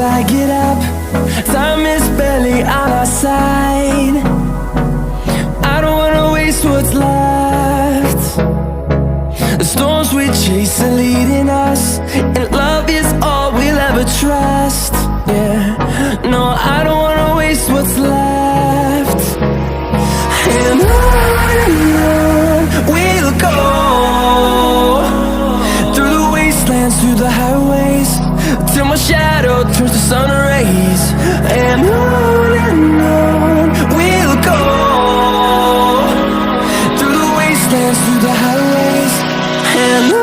I get up. Time is barely on our side. I don't wanna waste what's left. The storms we chase are leading us, and love is all we'll ever trust. Yeah, no, I don't wanna waste what's left. And on we'll go, through the wastelands, through the highways, till my shadow turns to sun rays. And on we'll go, through the wastelands, through the highways, and on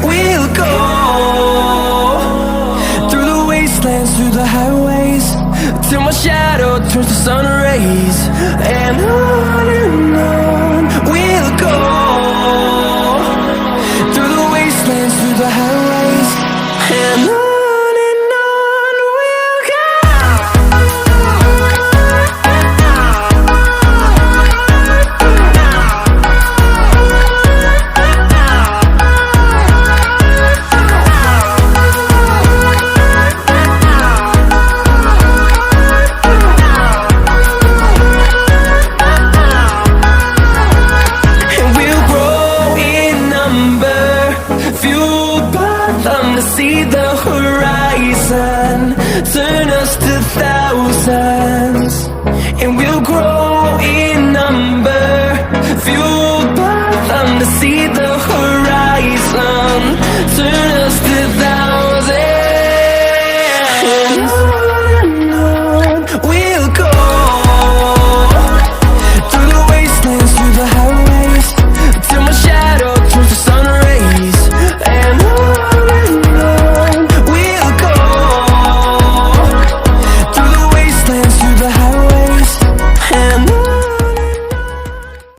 we'll go. Through the highways, till my shadow turns to sun rays. And on we'll go, through the wastelands, through the highways, and on we'll go. See the horizon, turn us to thousands, and we'll grow in number, fueled by them to see